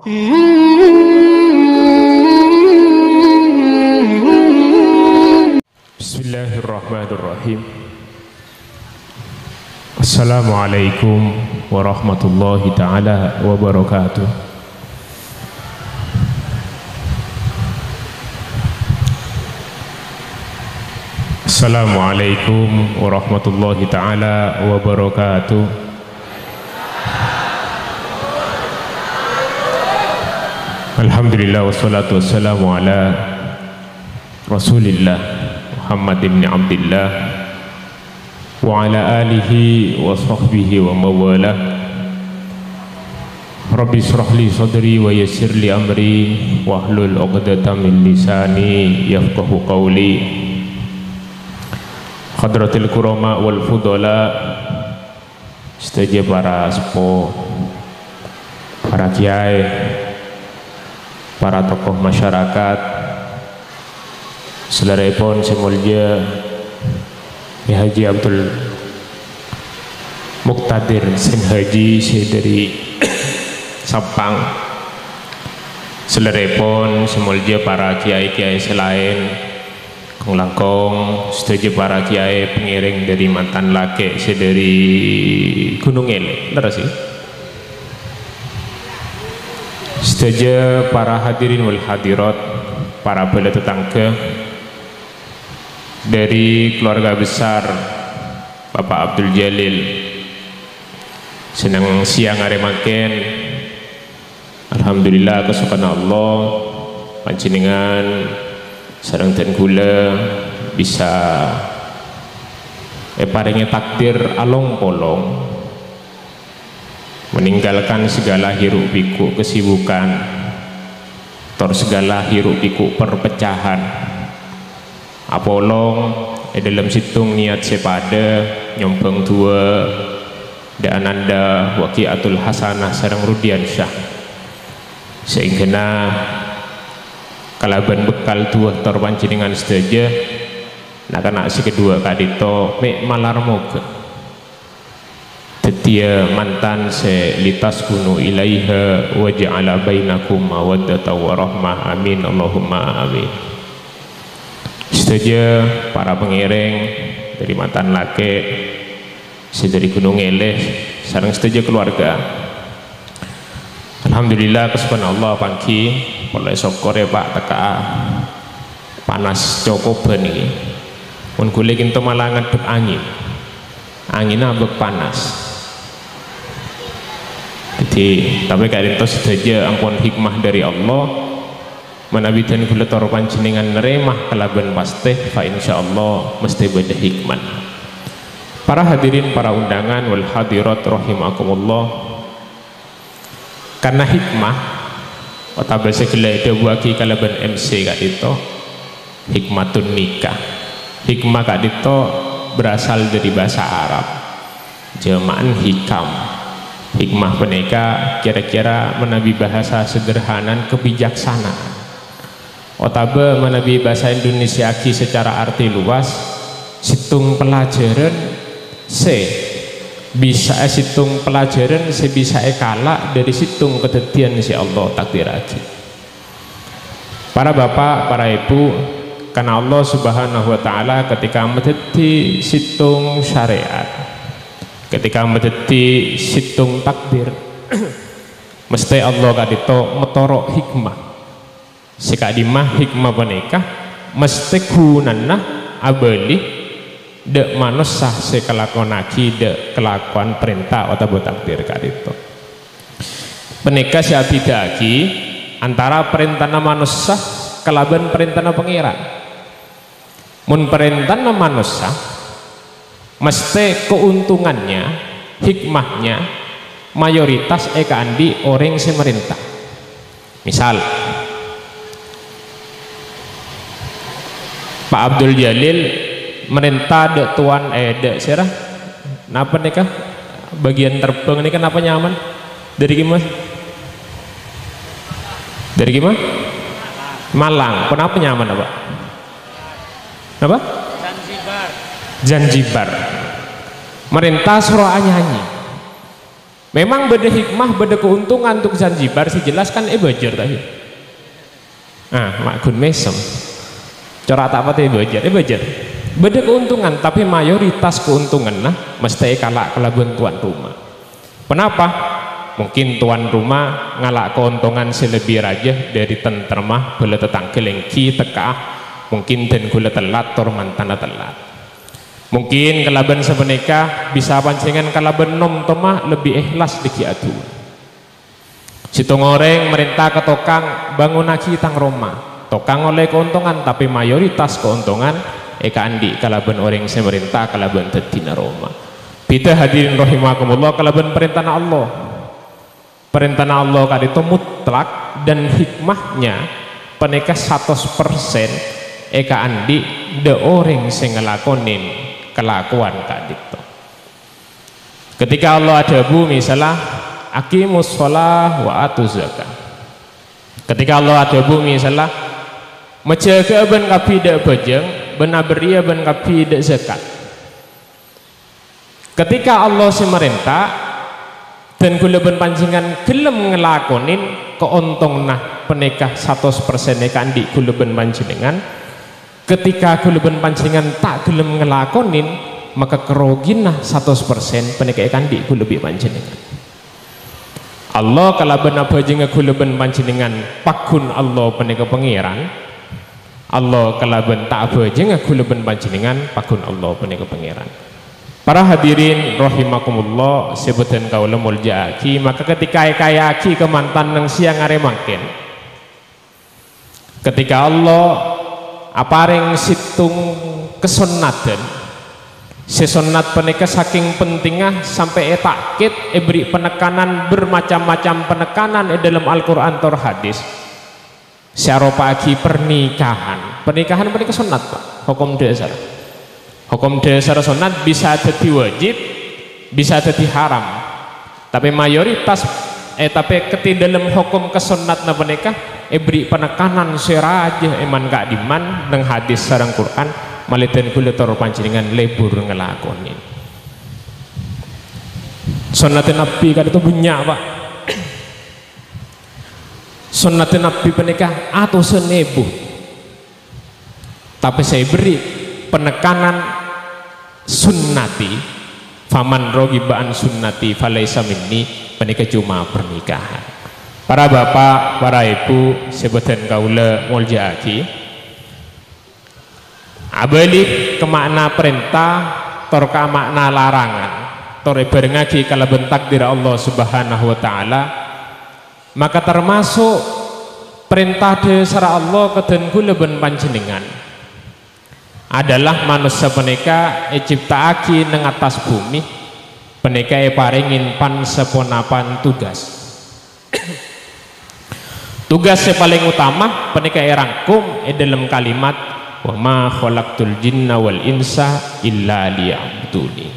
Bismillahirrahmanirrahim. Assalamualaikum warahmatullahi ta'ala wabarakatuh. Assalamualaikum warahmatullahi ta'ala wabarakatuh. Alhamdulillah wassalatu wassalamu ala Rasulillah Muhammad ibn Abdillah wa ala alihi wa sahbihi wa mawalah. Rabbi israh li sadri wa yassir li amri wahlul 'uqdatam min lisani yafqahu qawli. Hadratil kurama wal fudala, setuju para sepuh, para kiai, para tokoh masyarakat, saudaraipun semulja Haji Abdul Muqtadir Sen Haji dari Sapang, saudaraipun semulja para kiai-kiai selain Kong Langkong, setuju para kiai pengiring dari mantan laki dari Gunung Ele, benar sih? Setuju para hadirin wal hadirat, para bela tetangga dari keluarga besar Bapak Abdul Jalil, senang siang hari makin. Alhamdulillah kesukaan Allah panjenengan sareng dan gula bisa paringnya takdir along polong meninggalkan segala hiruk pikuk kesibukan, tor segala hiruk pikuk perpecahan, apolong dalam situng niat sepada nyompeng dua dan ananda waqiatul hasanah sareng Rudian Syah, sehingga kalaban bekal dua tor panjenengan sedaja nak anak si kedua kadito mek malar moga tetia mantan se litas kunu ilaiha wa ja'ala bainakum mawaddatan wa rahmah, amin Allahumma amin. Setuju para pengiring dari mantan laki dari Gunung Eleh sareng setuju keluarga. Alhamdulillah kesukaan Allah pangki oleh syukur ya Pak teka panas cokoban ini mun kulit itu malah ngadep angin abek panas. Jadi tapi kalian itu saja ampun hikmah dari Allah menabidan kula tor panjenengan neremah kelaban pasti fa insyaallah mesti beda hikmah. Para hadirin para undangan wal hadirat rahimakumullah, karena hikmah otak segala ada waki kalaban MC kak itu hikmatun nikah. Hikmah kak itu berasal dari bahasa Arab jamaan hikam. Hikmah peneka kira-kira menabi bahasa sederhana kebijaksanaan. Otabe menabi bahasa Indonesia ki secara arti luas situng pelajaran bisa situng pelajaran bisa kalah dari situng kedetian si Allah takdiraki. Para bapak, para ibu, karena Allah subhanahu wa ta'ala ketika medeti situng syariat, ketika medeti situng takdir mesti Allah kadito metorok hikmah sikadimah hikmah peneka mesti gunana abali dek manusia sekelakonaki dek kelakuan perintah atau takdir kadito peneka siabidaki antara perintah manusia kelaban perintah pengiran. Mun perintah manusia mesti keuntungannya, hikmahnya mayoritas andi orang yang merintah. Misal Pak Abdul Jalil merintah dek tuan dek serah napa nikah bagian terbang ini kenapa nyaman dari gimana? Dari gimana? Malang. Kenapa nyaman apa? Apa? Zanzibar. Merintah suruh nyanyi Memang beda hikmah, beda keuntungan untuk Zanzibar dijelaskan Bajar tadi. Mak Gun Mesem. Cara tak apa Bajar, Bajar. Beda keuntungan, tapi mayoritas keuntungan mesti kalah kelaban tuan rumah. Kenapa? Mungkin tuan rumah ngalak keuntungan selebih raja dari tentermah bela tetangga lengki tekah, mungkin dan gula telat tor mantana telat. Mungkin kelaban sebeneka bisa pancingan kelaban nom tomah lebih ikhlas diki adu. Situ ngoreng merintah ke tokang bangun lagi tang Roma. Tokang oleh keuntungan, tapi mayoritas keuntungan eka andi kelaban orang semerintah kelaban tetina Roma. Kita hadirin rahimakumullah, kelaban perintah Allah. Perintah Allah kan itu mutlak dan hikmahnya peneka 100% eka andi de orang sing ngelakonin kelakuan kan itu. Ketika Allah ada bu misalnya aqimus shalah wa atuz zakat. Ketika Allah ada bu misalnya menjaga ben kapi de bajeng benar beria ben kapi de zakat. Ketika Allah semerintah dan gula ben pancingan gelem ngelakonin keuntung nah penekah 100% eka andi gula ben pancingan. Ketika gula ben pancingan tak gelem ngelakonin maka kerogin nah 100% penekah eka andi gula ben pancingan. Allah kalaban apa jenga gula ben pancingan pakun Allah penekah pangeran. Allah kalaban tak apa jenga gula ben pancingan pakun Allah penekah pangeran. Para hadirin rahimakumullah, sebutan kaula mulja aki, maka ketika kaya aki kemantan nang siang are mangken. Ketika Allah apareng situng kesunatan, sesonat peneka saking pentingah sampai etakit beri penekanan bermacam-macam penekanan dalam Al-Qur'an atau hadis. Syaropa aki pernikahan peneka sunat Pak, hukum dasar. Hukum dasar sunat bisa jadi wajib, bisa jadi haram. Tapi mayoritas tapi ketika dalam hukum kesunat na peneka beri penekanan seraja eman gak diman nang hadis sarang Quran maliten kula tor pancingan lebur ngelakonin. Sunnatin Nabi kan itu banyak Pak. Sunnatin Nabi peneka atau senebu. Tapi saya beri penekanan sunnati, faman rogibaan sunnati falaisa minni, peneka cuma pernikahan. Para bapak, para ibu, sebutan kaula mulja aki, abalik ke makna perintah, tor ke makna larangan, tor berengaki kalau bentak diri Allah Subhanahu Wa Taala, maka termasuk perintah dasar Allah keden kula ben panjenengan adalah manusia peneka ciptaaki nang atas bumi peneka paringin pan seponapan tugas. Tugas yang paling utama peneka rangkum dalam kalimat wa ma khalaqtul jinna wal insa illa liya'buduni.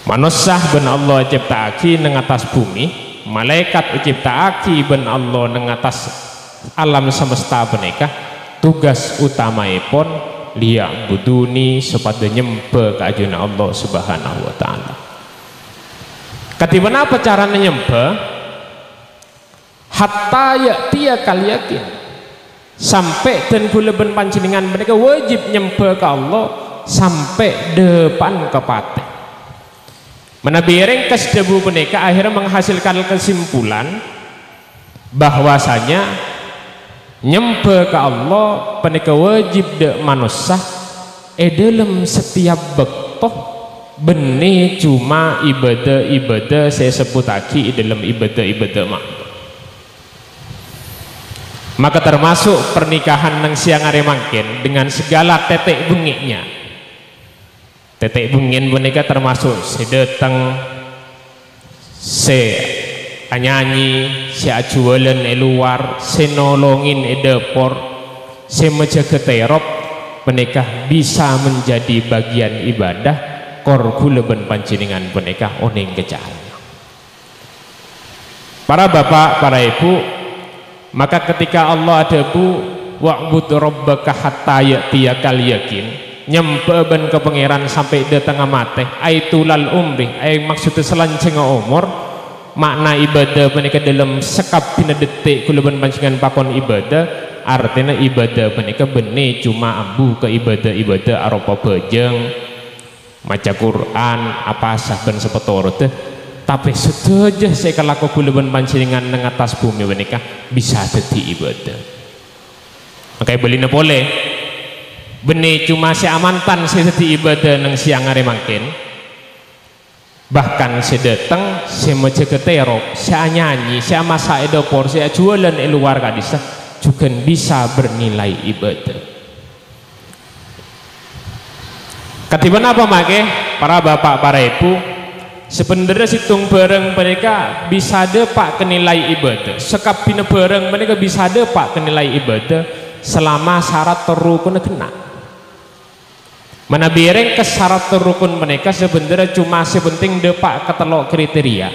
Manusia ben Allah ciptaaki nang atas bumi, malaikat ciptaaki ben Allah nang atas alam semesta peneka. Tugas utamaipun liya'buduni supaya nyembah kajuna Allah Subhanahu Wa Taala. Katiban apa caranya nyembah? Hatta ya'tiya kal yakin, sampai dan gula ben panjenengan mereka wajib nyembah ke Allah sampai depan kepate. Menabireng kesdebu mereka akhirnya menghasilkan kesimpulan bahwasanya nyembah ke Allah peneka wajib de manusia dalam setiap bektoh benih cuma ibadah saya sebut lagi dalam ibadah mak. Maka termasuk pernikahan nang siang hari mangkin dengan segala tetek bengiknya. Tetek bengin boneka termasuk sedeteng nyanyi, si ajualan luar, si nolongin dapur, si menjaga terop, penekah bisa menjadi bagian ibadah kor gula ben panjenengan penekah oning kecahaya. Para bapak, para ibu, maka ketika Allah ada bu wa'bud rabbaka hatta ya'tiyakal yakin, nyembah ben ke pangeran sampai di tengah mati aitulal umri maksudnya selanceng umur. Makna ibadah menika dalam sekap dina detik kula ben panjenengan pakon ibadah artinya ibadah menika bene cuma ambu ke ibadah arupa bejeng maca Quran apa sah ben sepetoro teh tapi sedaya saya kelaku kula ben panjenengan nang atas bumi menika bisa dadi ibadah. Makanya belina boleh benih cuma si amantan si dadi ibadah nang siang hari mangkin bahkan si datang si mejegeterok si nyanyi si masak edopor si jualan di luar kadisa juga bisa bernilai ibadah. Ketiban apa make para bapak para ibu sebenarnya situng bareng mereka bisa depak kenilai ibadah sekap bina bareng mereka bisa depak kenilai ibadah selama syarat terukun kena. Mana bireng ke syarat terukun mereka sebenarnya cuma sepenting depak ketelok kriteria.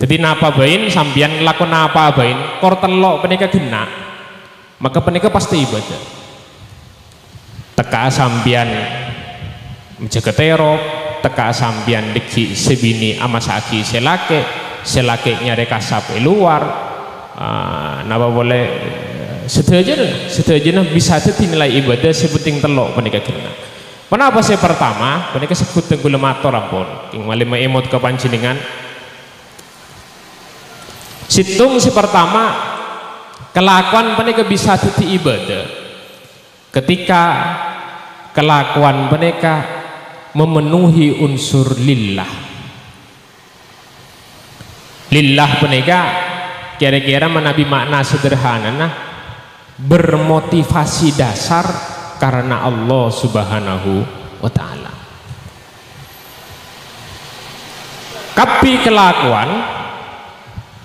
Jadi napa bain sambian lakon apa bain kor telok mereka kena maka mereka pasti ibadah. Teka sambian menjaga terok, teka sambian deki sebini amasaki selake nyari kasap luar, napa boleh sedaya bisa dinilai ibadah sepenting telok menika kena. Kenapa saya pertama menika sebut tenggula matur ampun king malima emot ke panjenengan situng si pertama kelakuan menika bisa dadi ibadah ketika kelakuan menika memenuhi unsur lillah menika kira-kira menabi makna sederhana bermotivasi dasar karena Allah Subhanahu wa ta'ala. Tapi kelakuan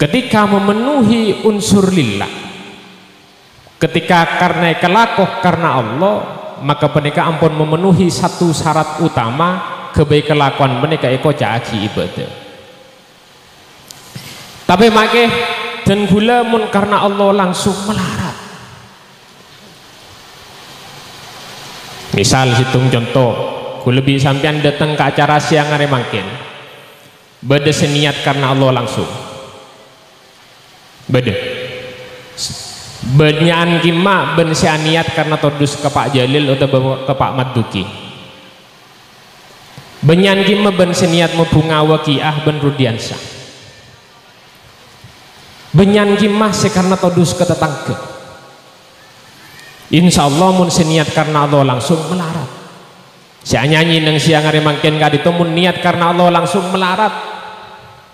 ketika memenuhi unsur lillah ketika karena kelakuan karena Allah maka mereka ampun memenuhi satu syarat utama kebaik kelakuan mereka eko caki ibadah. Tapi make dan gula mun karena Allah langsung melarang. Misal hitung contoh gue lebih sampean datang ke acara siang hari mungkin beda seniat karena Allah langsung beda benyaan kima ben niat karena todus ke Pak Jalil atau ke Pak Maduki benyaan kima ben niat membunga wakiah ben Rudiansah benyaan kima karena todus ke tetangga. Insya Allah mun seniat karena Allah langsung melarat. Saya nyanyi nang siang hari mangken kadito mun niat karena Allah langsung melarat.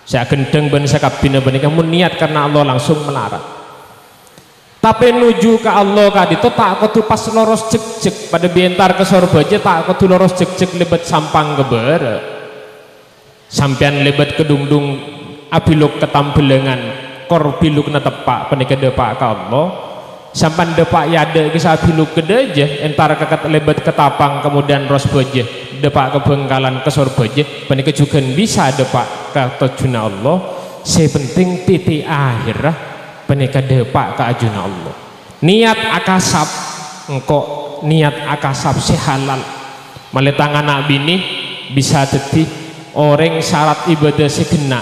Saya gendeng ben sakabina benika mun niat karena Allah langsung melarat. Tapi nuju ke Allah kadito tak kudu pas loros cek pada bientar ke sorbaja tak kudu loros cek lebat sampang keber. Sampean lebat kedungdung abiluk ketambelengan kor biluk na tepak penika depak ke Allah. Sampan depak yade kisah biluk gede aja entar kekat lebat ketapang kemudian ros boje depak ke Bengkalan ke sorboje penika juga bisa depak ke tujuna Allah sepenting titik akhirah penika depak ke ajuna Allah niat akasap engkau niat akasap si halal maletangan anak bini bisa jadi orang syarat ibadah segena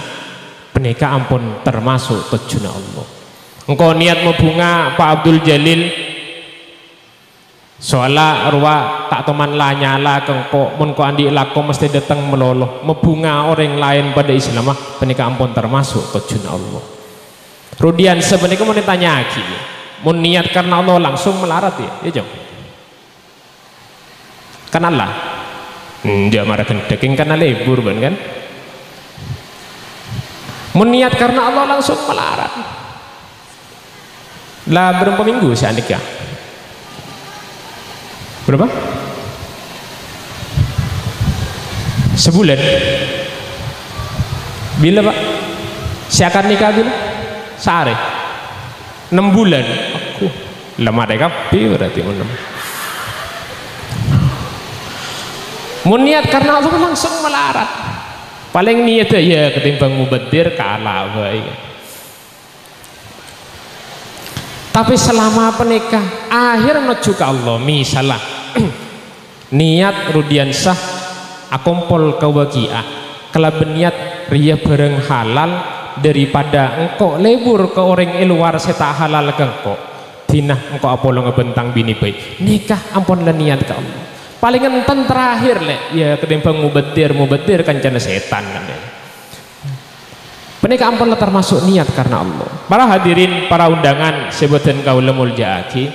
penika ampun termasuk tujuna Allah. Engkau niat membunga Pak Abdul Jalil soalnya arwah tak teman lanyala kengko mun ko andi lako mesti datang meloloh membunga orang lain pada Islam penika ampun termasuk tujun Allah. Rudian sebenarnya mau ditanya lagi mun niat karena Allah langsung melarat ya jom kan Allah dia marah kendeking karena libur kan mun niat karena Allah langsung melarat lah berapa minggu si Andika? Berapa? Sebulan. Bila Pak? Si akan nikah bila? Sehari? 6 bulan. Aku lama deh kapi berarti mau niat karena Allah langsung melarat. Paling niatnya ya ketimbang mubadir kalah baik. Tapi selama penikah akhir menuju ke Allah misalnya niat rudiansah akompol kewakiah kalau niat ria bareng halal daripada engkau lebur ke orang luar seta halal ke engkau dinah engkau apolo ngebentang bini baik nikah ampun lah niat ke Allah paling enten terakhir ya ketimbang mubetir kancana setan kan ya. Penikah ampun lah termasuk niat karena Allah. Para hadirin para undangan sebutan kaula muljaaki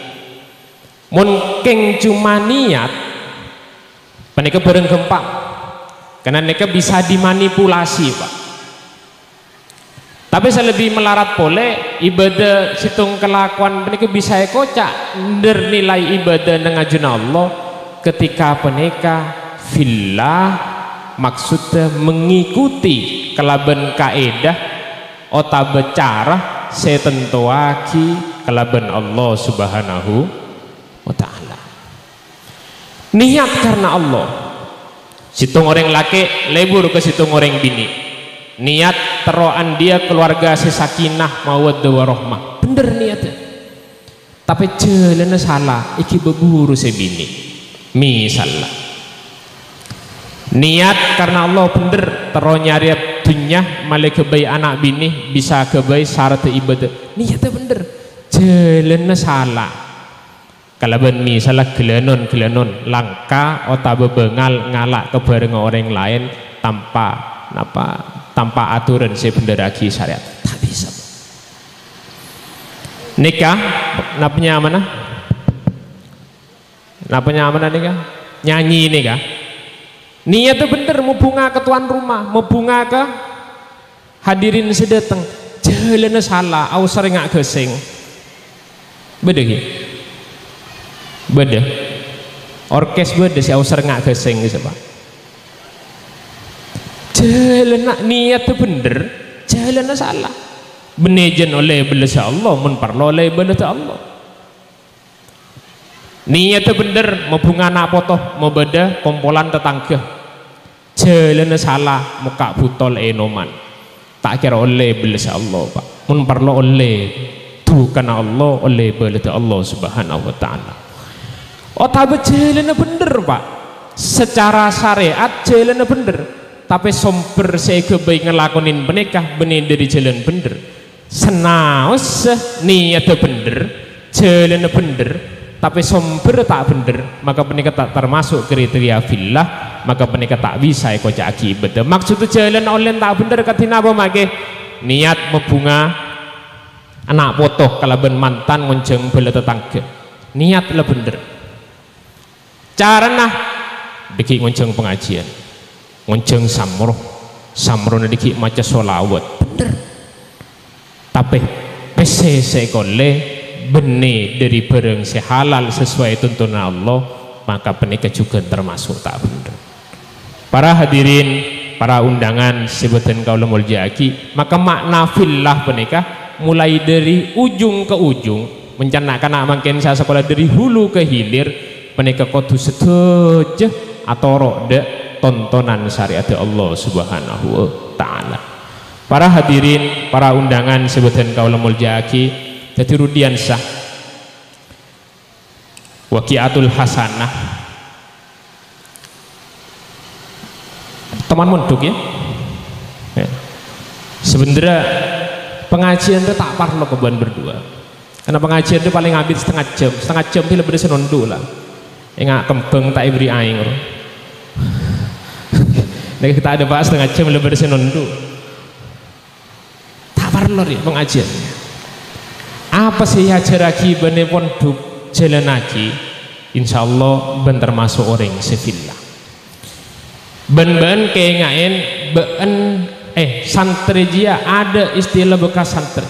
mungkin cuma niat penikah bareng gempa karena mereka bisa dimanipulasi Pak. Tapi saya lebih melarat boleh ibadah situng kelakuan penikah bisa kocak nilai ibadah ngajuna Allah ketika penikah fillah maksudnya mengikuti kelaban kaedah otabe cara setentuaki kelaban Allah subhanahu wa ta'ala. Niat karena Allah situng orang laki lebur ke situng orang bini niat teroan dia keluarga sesakinah mawaddah warahmah bener niatnya tapi jalannya salah iki beburu sebini misalnya niat karena Allah bener terus nyari dunya malah kebaik anak bini bisa kebaik syarat ibadah niatnya bener jalannya salah kalau misalnya gelanon langka otak bengal ngalak ke bareng orang lain tanpa aturan sebenarnya syariat tak bisa. Nikah napnya mana nikah nyanyi nikah niat itu bener mau bunga ke tuan rumah mau bunga ke hadirin sedateng jalannya salah au sering ngak gesing beda gitu beda orkes beda si au sering ngak gesing gitu Pak jalan niat itu bener jalan salah benejen oleh belasa Allah menparlo oleh belasa Allah niat itu bener mau bunga anak potoh mau beda kompolan tetangga jalan salah muka butol enoman tak kira oleh belasa Allah Pak menparlo oleh bukan Allah oleh belasa Allah subhanahu wa ta'ala tapi jalan bener Pak secara syariat jalan bener tapi somber saya kebaik ngelakonin menikah benih dari jalan bener senaus niat bener jalan bener tapi somber tak bener maka penikah tak termasuk kriteria fillah maka penikah tak bisa kocak akibat maksudnya jalan online tak bener katina apa make niat membunga anak potoh kalaban mantan ngonceng bela tetangga niat lah bener cara nah dikit ngonceng pengajian ngonceng samro dikit maca solawat bener tapi PCC kole benih dari barang sehalal sesuai tuntunan Allah maka penikah juga termasuk tak bener. Para hadirin para undangan sebutan kaula muljaaki maka makna fillah penikah mulai dari ujung ke ujung mencanakan makin saya sekolah dari hulu ke hilir penikah kudu setuju atau rode tontonan syariat Allah subhanahu wa ta'ala. Para hadirin para undangan sebutan kaula muljaaki jadi rudiansah waqiatul hasanah teman munduk ya sebenarnya pengajian itu tak parlo keban berdua karena pengajian itu paling habis setengah jam itu lebih senondu lah enggak kembang tak ibri aing nah kita ada bahas setengah jam lebih senondu tak parlo ya pengajian apa sih ajaraki bane pondok jalan lagi insyaallah ben termasuk orang sevillah ben kengain ben santri dia ada istilah bekas santri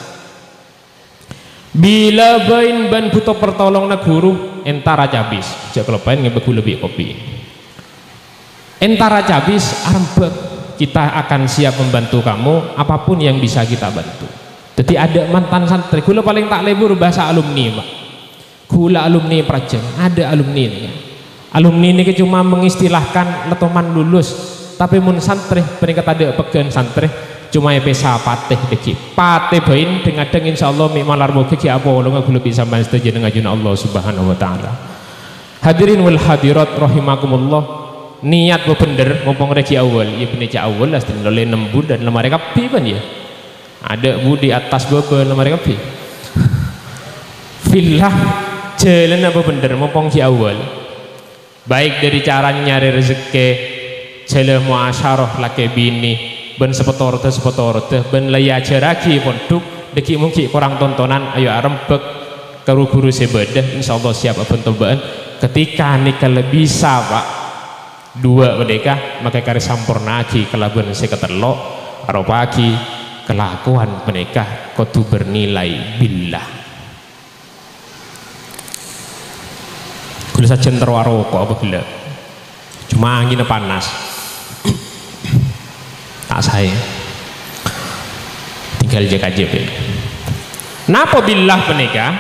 bila ban butuh pertolongan guru entara cabis jak kelepain ngebeku lebih kopi entara cabis arembek kita akan siap membantu kamu apapun yang bisa kita bantu. Jadi ada mantan santri kula paling tak lebur bahasa alumni Pak kula alumni Prajen ada alumni ini alumni ini cuma mengistilahkan letoman lulus tapi mun santri peringkat ada pegan santri cuma pesa patih deki patih bain dengan insyaallah mi malar mugi ki apa ulunga kula bisa sampean setuju dengan junah Allah subhanahu wa ta'ala. Hadirin wal hadirat rahimakumullah, niat bener mumpung reci awal ya bener cak awal lah sedang loleh 6 bulan lemari kapi kan ya ada bu di atas beberapa lemari kapi fillah jalan apa bener mumpung cak awal baik dari cara nyari rezeki jalan muasyarah laki bini ben sepetorte ben laya jaraki pondok deki mungkin kurang tontonan ayo arembek karo guru sebedah insyaallah siap apa tobaan ketika nikah lebih bisa pak dua mereka maka kari sampurna lagi kelabuan seketelok atau pagi kelakuan mereka kudu bernilai billah kulit saja terwaro kok apa gila cuma angin panas tak saya tinggal jaga JP napa billah menikah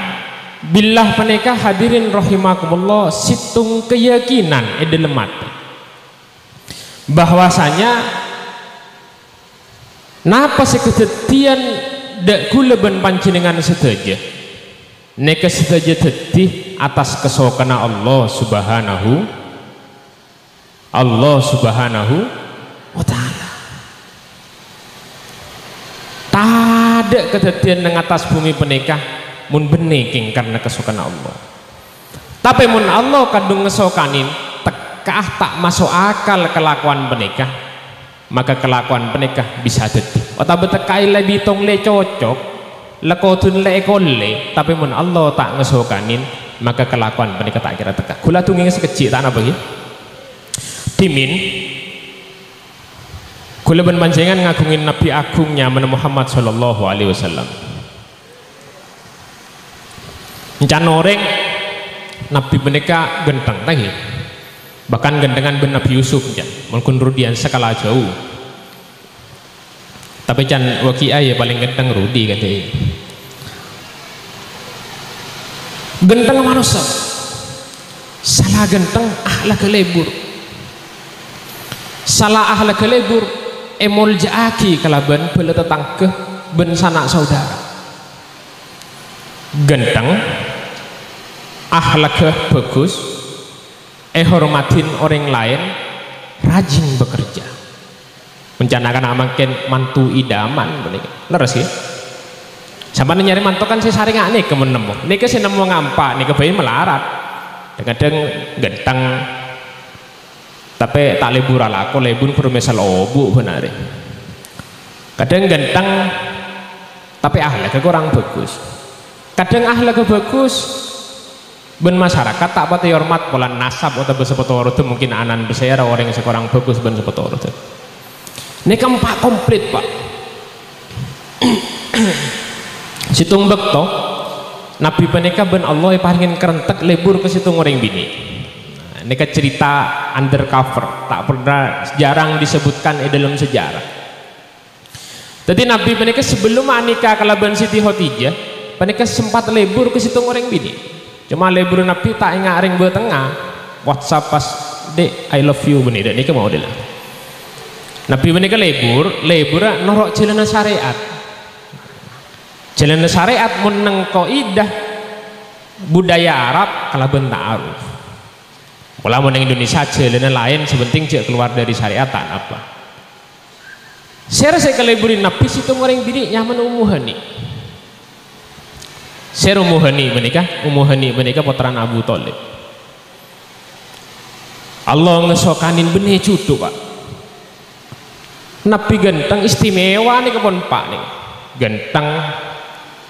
billah menikah hadirin rahimakumullah situng keyakinan edelemat bahwasanya napa sekejadian dak kula ben panjenengan sedaja neka sedaja tetih atas kesokana Allah subhanahu wa ta'ala tada kejadian nang atas bumi penikah mun beneking karena kesokana Allah tapi mun Allah kadung ngesokanin tekah tak masuk akal kelakuan penikah maka kelakuan penikah bisa jadi atau betekai lebih tong le cocok lekotun le ekole tapi mun Allah tak ngesokanin maka kelakuan penikah tak kira tekah kula tunggu sekecil tak apa ya dimin kula ben panjenengan ngagungin Nabi agungnya Muhammad sallallahu alaihi wasallam encan orang Nabi menika genteng lagi bahkan gendengan ben Nabi Yusuf ya mungkin rudian sekala jauh tapi can wakia ya paling genteng Rudi katanya genteng manusia salah genteng ahla kelebur salah ahla kelebur emol jaaki kalaban bela tetangke ben sanak saudara genteng akhlaknya bagus hormatin orang lain rajin bekerja mencanakan amakin mantu idaman leres ya sampai nyari mantu kan saya sering nih kemenemu nih ke nemu ngampak nih kebayin melarat kadang genteng tapi tak lebur ala aku lebur permisal obu benar kadang genteng tapi akhlaknya kurang bagus kadang akhlaknya bagus ben masyarakat tak pati hormat pola nasab atau bersepotoro itu mungkin anan besar orang yang sekurang bagus ben sepotoro itu ini keempat komplit pak situng bekto Nabi penika ben Allah paringin kerentek lebur ke situng orang bini ini cerita undercover tak pernah jarang disebutkan dalam sejarah jadi Nabi penika sebelum nikah kalaban Siti Khadijah penika sempat lebur ke situng orang bini cuma lebur Nabi tak ingat ring bertengah WhatsApp pas dek I love you benih dek mau deh Nabi benih ke lebur norok jalan syariat meneng kaidah budaya Arab kalau bentak aruf mulai meneng Indonesia jalan lain sebenting cek keluar dari syariat tak apa saya keleburin Nabi situ orang bini nyaman umuhani saya umuhani menikah putraan Abu Thalib Allah ngesokanin benih cutu pak Nabi genteng istimewa nih kepon pak nih genteng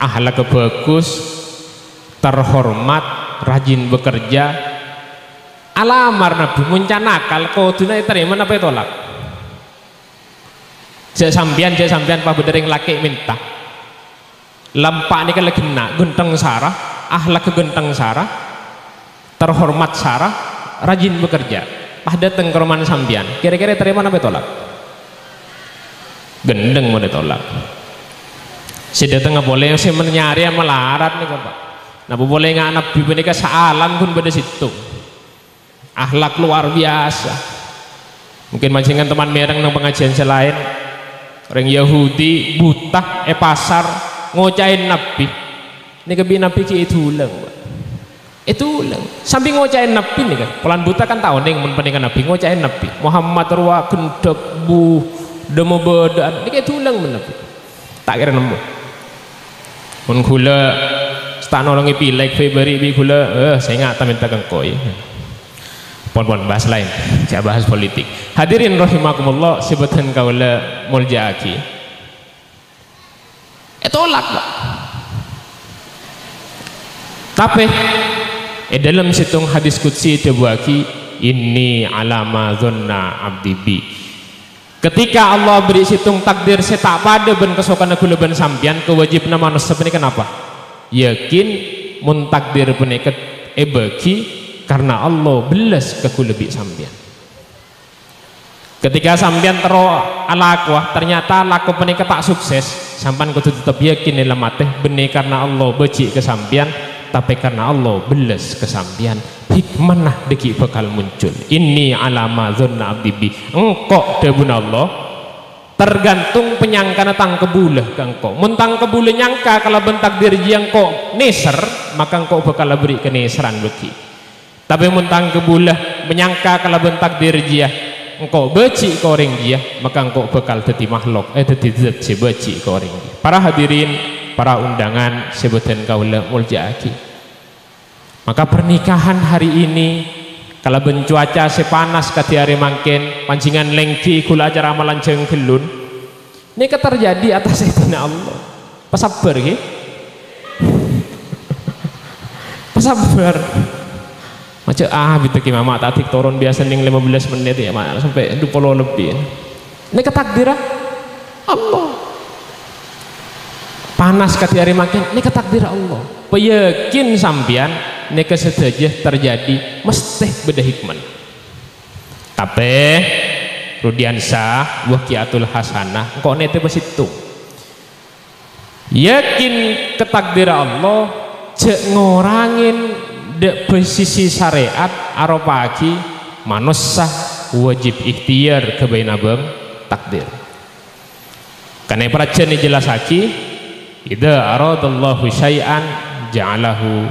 akhlak bagus terhormat rajin bekerja alamar Nabi muncanakal kau tunai terima apa tolak saya sampian pak bedering laki minta lampak ini kan lagi nak genteng sarah akhlak genteng sarah terhormat sarah rajin bekerja pada tengkroman sambian kira-kira terima apa tolak gendeng mau ditolak si datang nggak boleh si menyari melarat nih pak nah boleh nggak Nabi menikah saalam pun pada situ akhlak luar biasa mungkin mancingkan teman mereng nang pengajian selain orang Yahudi buta pasar ngocain Nabi ini kebi Nabi ki itu ulang itu ulang sambil ngocain Nabi nih kan pelan buta kan tahu nih menpeningkan Nabi ngocain Nabi Muhammad ruwa gendek bu demo bedaan ini kayak tulang Nabi tak kira nemu mun kula stano longi pilek Februari bi kula saya nggak tahu minta kengkoi pon bahas lain saya bahas politik hadirin rahimakumullah sebutan kaula muljaaki tolak Pak tapi dalam situng hadis qudsi tebuaki inni alama zonna abdi bi ketika Allah beri situng takdir saya tak pada ben kesokan aku leben sampian kewajibna manusia ini kenapa yakin mun takdir peneket bagi karena Allah belas ke lebih sampian ketika sampian tero alakwah ternyata laku peneket tak sukses sampan kudu tetap yakin dalam mati benih karena Allah beci ke sampian tapi karena Allah belas kesampian hikmah deki bakal muncul ini alama zonna abdi bi engkau debun Allah tergantung penyangkana tang kebulah ke engkau muntang kebulah nyangka kalau bentak diri engkau neser maka engkau bakal beri keneseran beki tapi muntang kebulah menyangka kalau bentak diri dia engkau beci ke orang dia maka engkau bakal teti makhluk teti zat sebeci ke orang dia para hadirin para undangan sebutan kaula muljaaki maka pernikahan hari ini kalau bencuaca sepanas kati hari mangken pancingan lengki kula acara amalan jengkelun ini terjadi atas izin Allah pasabar ya pasabar macam gitu mama tadi turun biasa ning 15 menit ya sampai 20 lebih ini ketakdiran Allah panas kati hari makin ini ketakdiran Allah peyakin sampian ini kesedajah terjadi mesti beda hikmah tapi rudiansah wakiatul hasanah kok nete besitu yakin ketakdiran Allah cek ngorangin dek posisi syariat aropaki manusia wajib ikhtiar kebainabam takdir karena percaya jelas haki idza aradallahu syai'an ja'alahu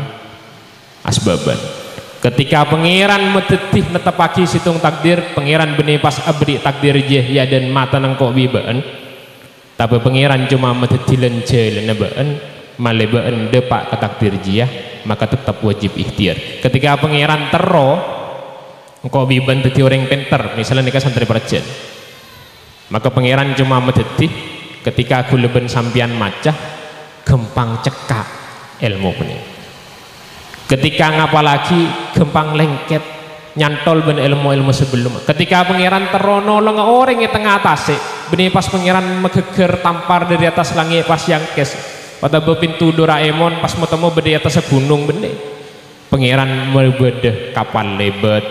asbaban ketika pangeran metetih netepaki situng takdir pangeran benih pas abri takdir je ya dan mata nangkok bibaan tapi pangeran cuma metetih lencel nebaan malebaan depak ke takdir jia maka tetap wajib ikhtiar ketika pangeran tero engkau biban teti orang penter misalnya nikah santri percen maka pangeran cuma metetih ketika aku leben sampian macah gempang cekak ilmu ini ketika ngapalagi gempang lengket nyantol ben ilmu-ilmu sebelum ketika pangeran terono leng orang yang tengah atas benih pas pangeran megeger tampar dari atas langit pas yang kes pada pintu Doraemon pas mau temu beda atas gunung benih pangeran bedah kapal lebet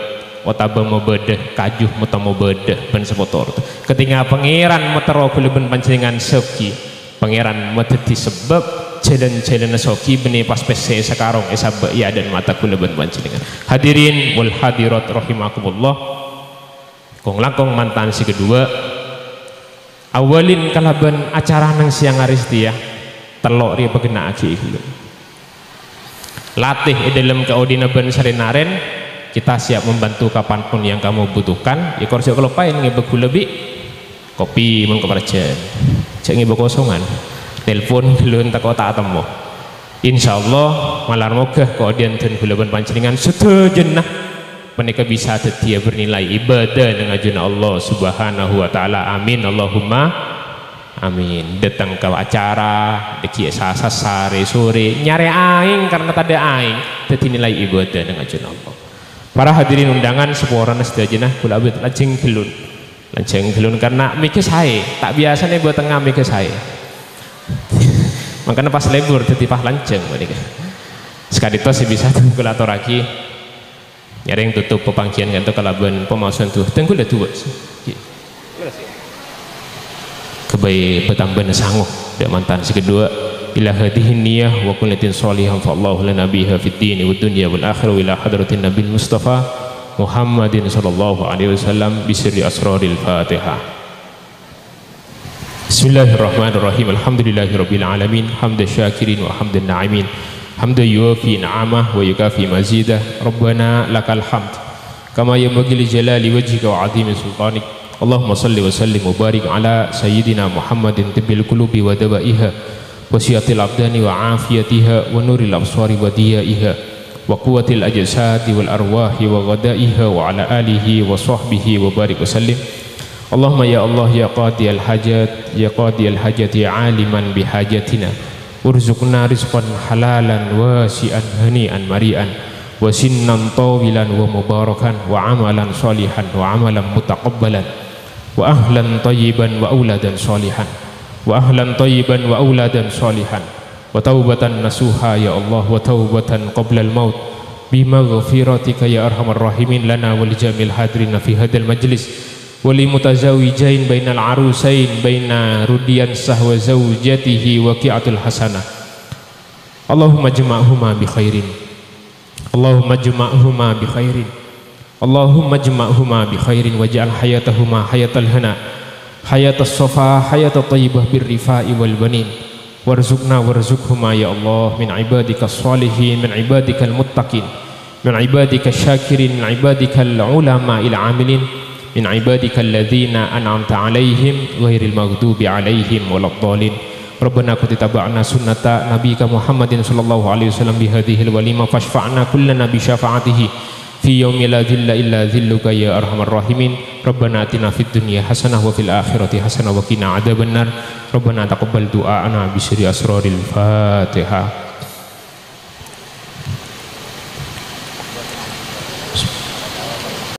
otaba mau bedah kajuh mau temu bedah ben sepotor ketika pangeran metero ben pancingan seki pangeran meteti sebab jalan-jalan soki benih pas pese sekarang esabak ya dan mata kula ben pancingan hadirin wal hadirat rahimakumullah kong langkong mantan si kedua awalin kalaban acara nang siang aristia telok ria pegena aki ikhlu latih dalam keodina ben sarinaren kita siap membantu kapanpun yang kamu butuhkan ya korsi kalau pain ngebegu lebih kopi mengkepercen cek ngebu kosongan telepon belum tak kota temu insyaallah malar mogah keodian dan bulaban pancingan setujenah mereka bisa setia bernilai ibadah dengan junah Allah subhanahu wa ta'ala amin Allahumma amin datang ke acara deki sasa sare sore nyari aing karena tak ada aing jadi nilai ibadah dengan junah Allah para hadirin undangan seporana setujenah kula abet lanceng gelun karena mikir saya tak biasa nih buat tengah mikir saya makanya pas lebur tetipah lanceng sekali itu sih bisa tungkulator lagi nyari yang tutup pepangkian kan tuh kalaban pemasukan tuh tengku dah tua kebaik petambah sanggup dan mantan si kedua ila hadhihi niyah wa kullatin sholihan fa Allahu lana biha fid din wad dunya wal akhirah ila hadratin nabil mustafa Muhammadin sallallahu alaihi wasallam bisirri asraril Fatihah. Bismillahirrahmanirrahim. Alhamdulillahirabbil alamin hamdan syakirin wa hamdan na'imin hamdan yuwafi ni'amah wa yukafi mazidah. Rabbana lakal hamd kama yanbaghi li jalali wajhika wa 'azimi sultanik. Allahumma salli wa sallim wa barik ala sayyidina Muhammadin tibbil qulubi wa dabaiha wa siyatil abdani wa afiyatiha wa nuril absari wa diyaiha wa quwwatil ajsadi wal arwahi wa ghadaiha wa ala alihi wa sahbihi wa barik wa sallim. Allahumma ya Allah ya qadiyal hajat ya qadiyal hajati aliman bihajatina urzuqna rizqan halalan wasi'an hani'an mari'an wa sinnan tawilan wa mubarakan wa amalan salihan wa amalan mutaqabbalan wa ahlan tayyiban wa auladan salihan wa ahlan tayyiban wa auladan salihan wa taubatan nasuha ya Allah wa taubatan qabla al-maut bima ghafiratika ya arhamar rahimin lana wa li jamil hadirin fi hadzal majlis wa li mutazawijain bainal arusain baina rudiyan sahwa zawjatihi wa qi'atul hasanah. Allahumma jama'huma bi khairin Allahumma jama'huma bi khairin Allahumma jama'huma bi khairin waj'al hayatahuma hayatal hana hayatas safa hayatat thayyibah bir rifa'i wal banin warzuqna warzuqhuma ya Allah min ibadikas salihin min ibadikal muttaqin min ibadikasy syakirin min ibadikal ulama'il amilin min ibadikal ladzina an'amta 'alaihim ghairil maghdubi 'alaihim waladdallin. Rabbana qad taba'na sunnata nabiyyika Muhammadin sallallahu alaihi wasallam bi hadhil walimah fashfa'na kullana bi syafa'atihi fi yaumi la dhilla illa dhilluka ya arhamar rahimin. Rabbana atina fid dunya hasanah wa fil akhirati hasanah wa qina adzabannar. Rabbana taqabbal du'aana bi sirri asraril Fatihah.